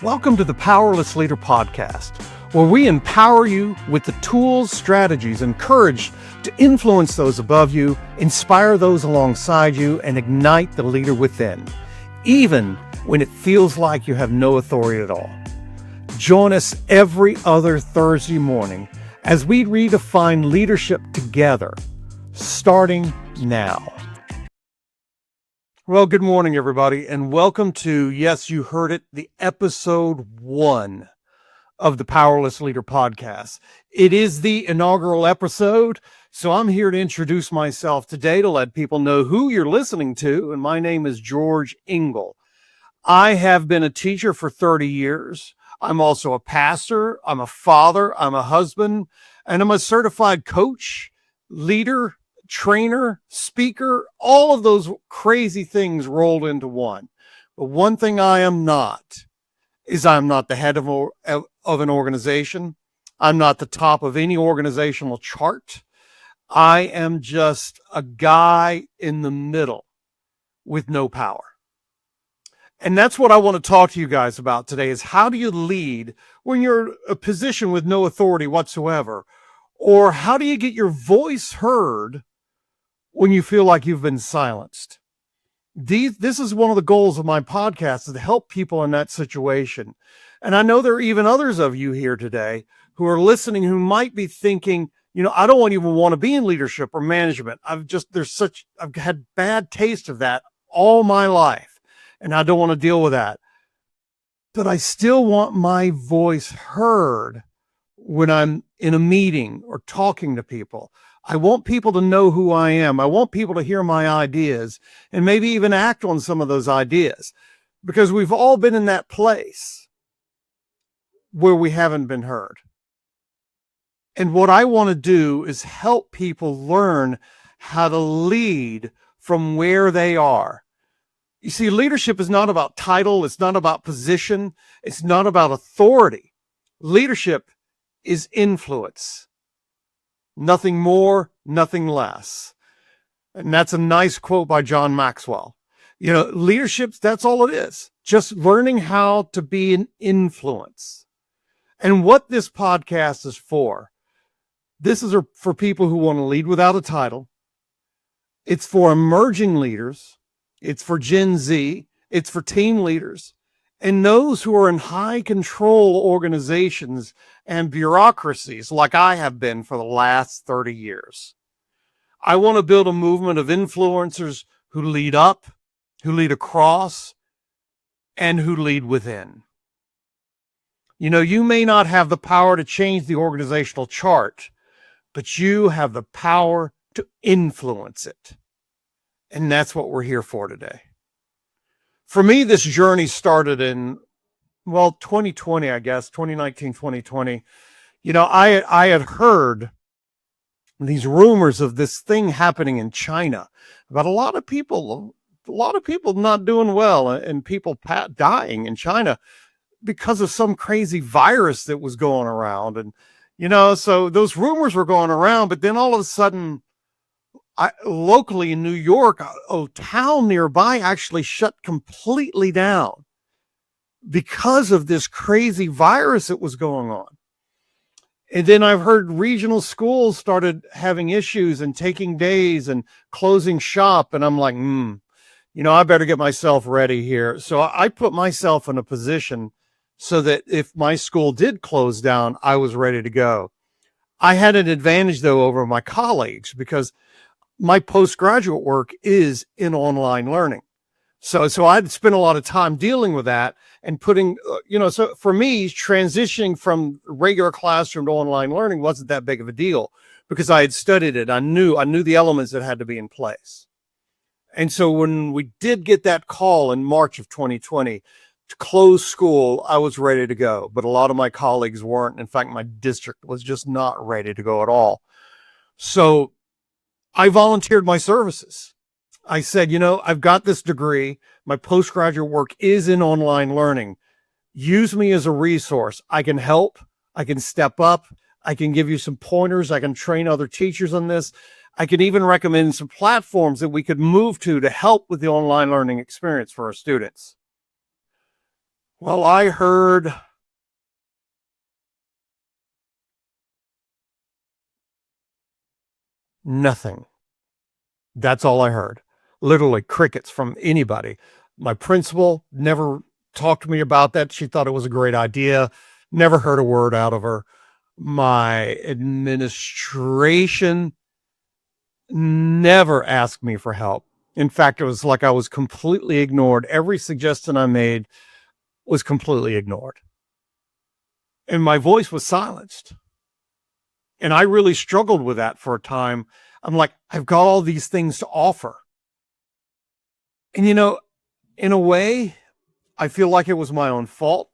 Welcome to the Powerless Leader podcast, where we empower you with the tools, strategies, and courage to influence those above you, inspire those alongside you, and ignite the leader within, even when it feels like you have no authority at all. Join us every other Thursday morning as we redefine leadership together, starting now. Well, good morning, everybody, and welcome to, yes, you heard it, the Episode 1 of the Powerless Leader podcast. It is the inaugural episode, so I'm here to introduce myself today to let people know who you're listening to, and my name is George Engel. I have been a teacher for 30 years. I'm also a pastor, I'm a father, I'm a husband, and I'm a certified coach, leader, trainer, speaker, all of those crazy things rolled into one. But one thing I am not is I'm not the head of an organization. I'm not the top of any organizational chart. I am just a guy in the middle with no power. And that's what I want to talk to you guys about today is how do you lead when you're in a position with no authority whatsoever? Or how do you get your voice heard when you feel like you've been silenced? This is one of the goals of my podcast, is to help people in that situation. And I know there are even others of you here today who are listening who might be thinking, I don't even want to be in leadership or management. I've had bad taste of that all my life, and I don't want to deal with that. But I still want my voice heard when I'm in a meeting or talking to people. I want people to know who I am. I want people to hear my ideas and maybe even act on some of those ideas, because we've all been in that place where we haven't been heard. And what I want to do is help people learn how to lead from where they are. You see, leadership is not about title. It's not about position. It's not about authority. Leadership is influence. Nothing more, nothing less. And that's a nice quote by John Maxwell. Leadership, that's all it is. Just learning how to be an influence. And what this podcast is for, this is for people who want to lead without a title. It's for emerging leaders. It's for Gen Z. It's for team leaders. And those who are in high control organizations and bureaucracies like I have been for the last 30 years. I want to build a movement of influencers who lead up, who lead across, and who lead within. You may not have the power to change the organizational chart, but you have the power to influence it. And that's what we're here for today. For me, this journey started in, 2020, I guess, 2019, 2020. I had heard these rumors of this thing happening in China about a lot of people not doing well and people dying in China because of some crazy virus that was going around. And, so those rumors were going around, but then all of a sudden, locally in New York, a town nearby actually shut completely down because of this crazy virus that was going on. And then I've heard regional schools started having issues and taking days and closing shop. And I'm like, I better get myself ready here. So I put myself in a position so that if my school did close down, I was ready to go. I had an advantage, though, over my colleagues because my postgraduate work is in online learning. So I'd spent a lot of time dealing with that and putting, so for me, transitioning from regular classroom to online learning wasn't that big of a deal because I had studied it. I knew the elements that had to be in place. And so when we did get that call in March of 2020 to close school, I was ready to go, but a lot of my colleagues weren't. In fact, my district was just not ready to go at all. So I volunteered my services. I said, I've got this degree. My postgraduate work is in online learning. Use me as a resource. I can help. I can step up. I can give you some pointers. I can train other teachers on this. I can even recommend some platforms that we could move to help with the online learning experience for our students. Well, I heard nothing. That's all I heard. Literally crickets from anybody. My principal never talked to me about that. She thought it was a great idea. Never heard a word out of her. My administration never asked me for help. In fact, it was like I was completely ignored. Every suggestion I made was completely ignored. And my voice was silenced. And I really struggled with that for a time. I'm like, I've got all these things to offer. And, in a way, I feel like it was my own fault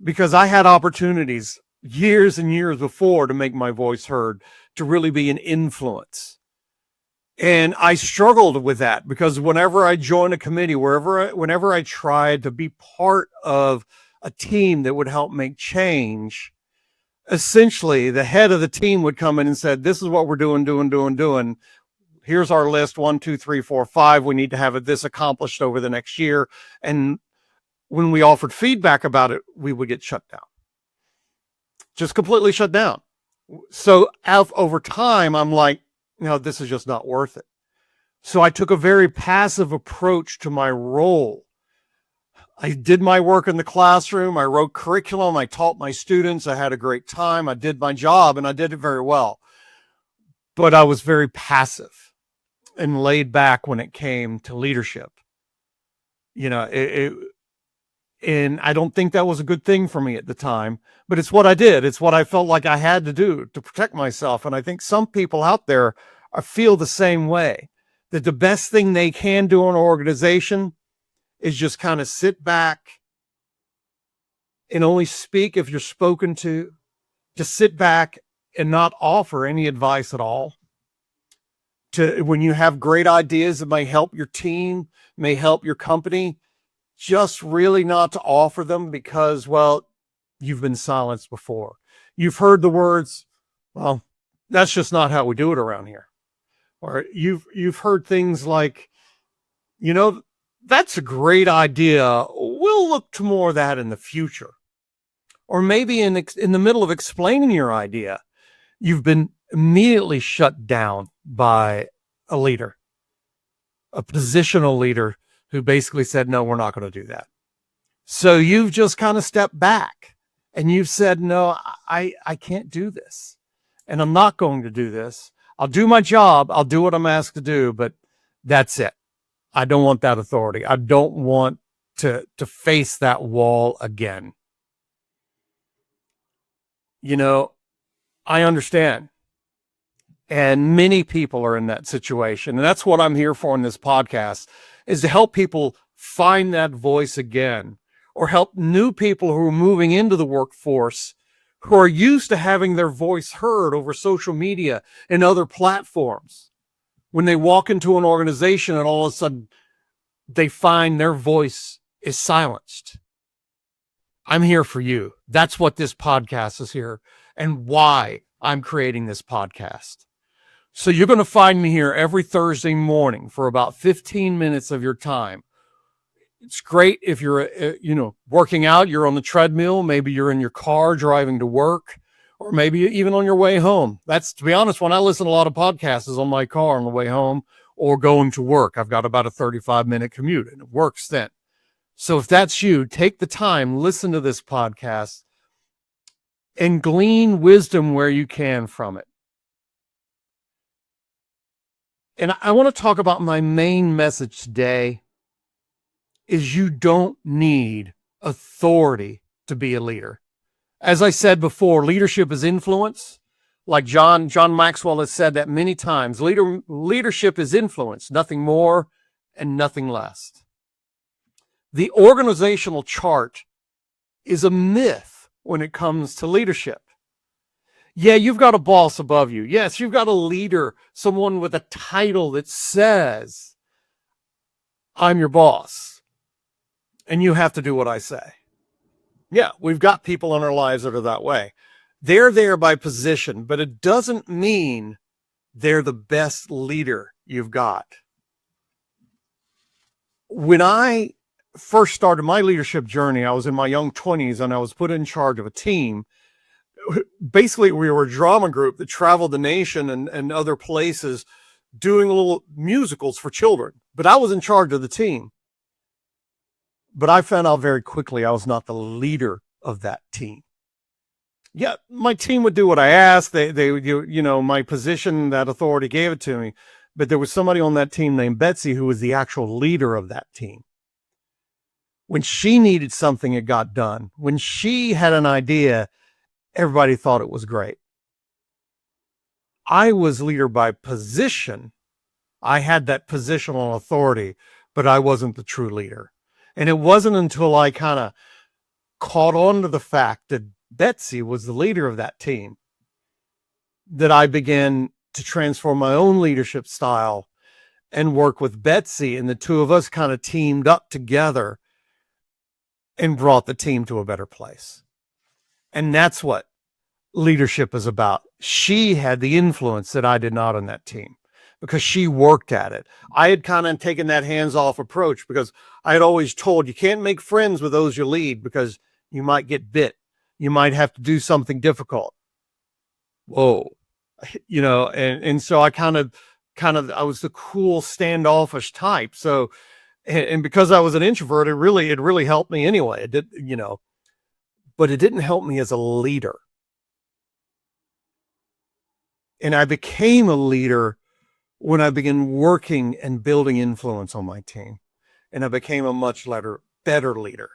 because I had opportunities years and years before to make my voice heard, to really be an influence. And I struggled with that because whenever I joined a committee, whenever I tried to be part of a team that would help make change, essentially the head of the team would come in and said, this is what we're doing. Here's our list, 1, 2, 3, 4, 5. We need to have this accomplished over the next year. And when we offered feedback about it, we would get shut down. Just completely shut down. So over time, I'm like, this is just not worth it. So I took a very passive approach to my role. I did my work in the classroom. I wrote curriculum. I taught my students. I had a great time. I did my job and I did it very well. But I was very passive and laid back when it came to leadership. And I don't think that was a good thing for me at the time, but it's what I did. It's what I felt like I had to do to protect myself. And I think some people out there feel the same way, that the best thing they can do in an organization is just kind of sit back and only speak if you're spoken to, just sit back and not offer any advice at all. When you have great ideas that may help your team, may help your company, just really not to offer them because, well, you've been silenced before. You've heard the words, well, that's just not how we do it around here. Or you've heard things like, that's a great idea. We'll look to more of that in the future. Or maybe in the middle of explaining your idea, you've been immediately shut down by a leader, a positional leader who basically said, no, we're not going to do that. So you've just kind of stepped back and you've said, no, I can't do this. And I'm not going to do this. I'll do my job. I'll do what I'm asked to do, but that's it. I don't want that authority. I don't want to face that wall again. I understand. And many people are in that situation. And that's what I'm here for in this podcast, is to help people find that voice again, or help new people who are moving into the workforce, who are used to having their voice heard over social media and other platforms. When they walk into an organization and all of a sudden they find their voice is silenced. I'm here for you. That's what this podcast is here and why I'm creating this podcast. So you're going to find me here every Thursday morning for about 15 minutes of your time. It's great if you're, working out, you're on the treadmill, maybe you're in your car driving to work, or maybe even on your way home. That's, to be honest, when I listen to a lot of podcasts is on my car on the way home or going to work. I've got about a 35-minute commute and it works then. So if that's you, take the time, listen to this podcast and glean wisdom where you can from it. And I want to talk about my main message today is you don't need authority to be a leader. As I said before, leadership is influence. Like John Maxwell has said that many times, leadership is influence, nothing more and nothing less. The organizational chart is a myth when it comes to leadership. Yeah, you've got a boss above you. Yes, you've got a leader, someone with a title that says, I'm your boss, and you have to do what I say. Yeah, we've got people in our lives that are that way. They're there by position, but it doesn't mean they're the best leader you've got. When I first started my leadership journey, I was in my young 20s and I was put in charge of a team. Basically, we were a drama group that traveled the nation and other places doing little musicals for children. But I was in charge of the team. But I found out very quickly I was not the leader of that team. Yeah, my team would do what I asked. They would, my position, that authority gave it to me. But there was somebody on that team named Betsy who was the actual leader of that team. When she needed something, it got done. When she had an idea, everybody thought it was great. I was leader by position. I had that positional authority, but I wasn't the true leader. And it wasn't until I kind of caught on to the fact that Betsy was the leader of that team that I began to transform my own leadership style and work with Betsy. And the two of us kind of teamed up together and brought the team to a better place. And that's what leadership is about. She had the influence that I did not on that team because she worked at it. I had kind of taken that hands-off approach because I had always told you can't make friends with those you lead because you might get bit. You might have to do something difficult. Whoa. And so I kind of, I was the cool standoffish type. So, and because I was an introvert, it really helped me anyway. It did, but it didn't help me as a leader. And I became a leader when I began working and building influence on my team. And I became a much better leader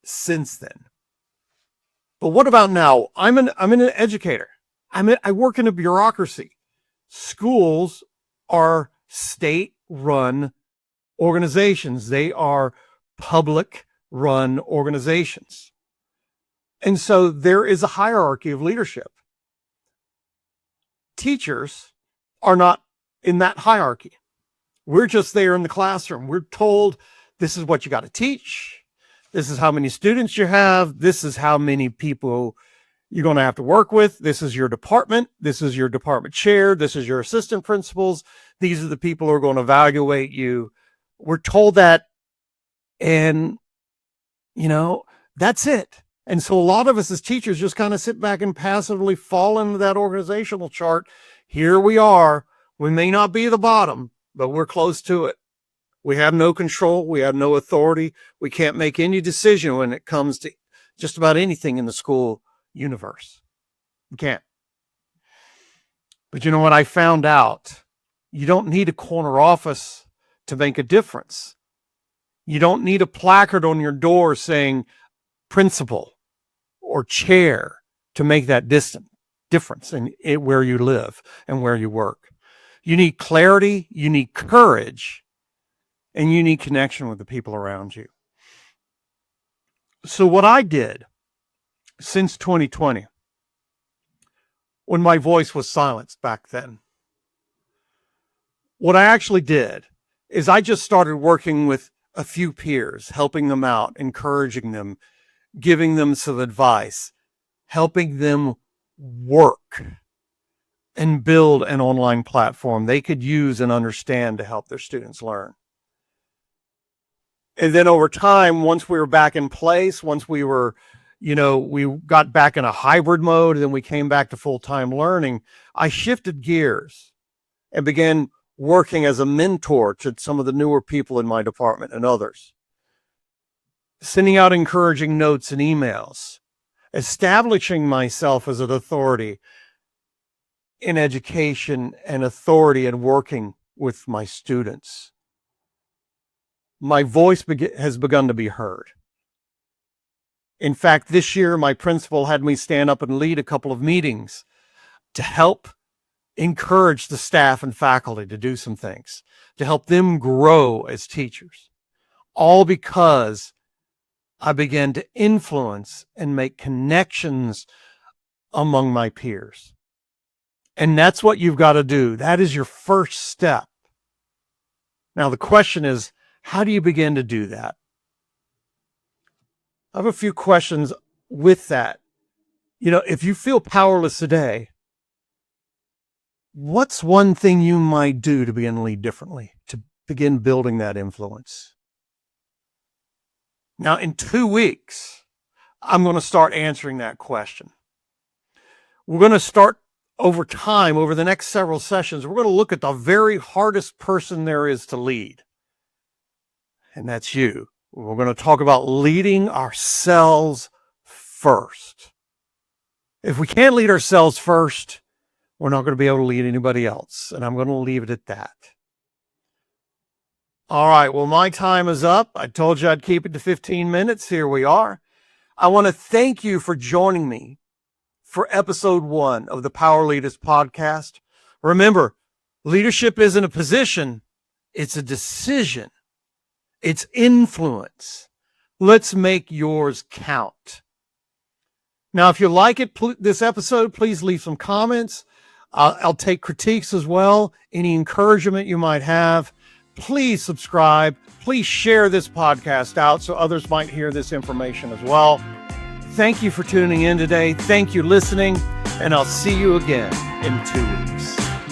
since then. But what about now? I'm an educator. I work in a bureaucracy. Schools are state-run organizations. They are public-run organizations. And so there is a hierarchy of leadership. Teachers are not in that hierarchy. We're just there in the classroom. We're told this is what you got to teach. This is how many students you have. This is how many people you're going to have to work with. This is your department. This is your department chair. This is your assistant principals. These are the people who are going to evaluate you. We're told that, and, that's it. And so a lot of us as teachers just kind of sit back and passively fall into that organizational chart. Here we are. We may not be the bottom, but we're close to it. We have no control. We have no authority. We can't make any decision when it comes to just about anything in the school universe. You can't. But you know what I found out? You don't need a corner office to make a difference. You don't need a placard on your door saying principal or chair to make that difference in where you live and where you work. You need clarity, you need courage, and you need connection with the people around you. So what I did since 2020, when my voice was silenced back then, what I actually did is I just started working with a few peers, helping them out, encouraging them, giving them some advice, helping them work and build an online platform they could use and understand to help their students learn. And then over time, once we were back in place, once we were, we got back in a hybrid mode, and then we came back to full-time learning, I shifted gears and began working as a mentor to some of the newer people in my department and others, sending out encouraging notes and emails, establishing myself as an authority in education and authority in working with my students. My voice has begun to be heard. In fact, this year, my principal had me stand up and lead a couple of meetings to help encourage the staff and faculty to do some things, to help them grow as teachers, all because I began to influence and make connections among my peers. And that's what you've got to do. That is your first step. Now, the question is, how do you begin to do that? I have a few questions with that. If you feel powerless today, what's one thing you might do to begin to lead differently, to begin building that influence? Now, in 2 weeks, I'm going to start answering that question. We're going to start over time, over the next several sessions, we're going to look at the very hardest person there is to lead. And that's you. We're going to talk about leading ourselves first. If we can't lead ourselves first, we're not going to be able to lead anybody else. And I'm going to leave it at that. All right. Well, my time is up. I told you I'd keep it to 15 minutes. Here we are. I want to thank you for joining me for episode 1 of the Power Leaders podcast. Remember, leadership isn't a position. It's a decision. It's influence. Let's make yours count. Now, if you like it, this episode, please leave some comments. I'll take critiques as well. Any encouragement you might have. Please subscribe. Please share this podcast out so others might hear this information as well. Thank you for tuning in today. Thank you for listening, and I'll see you again in 2 weeks.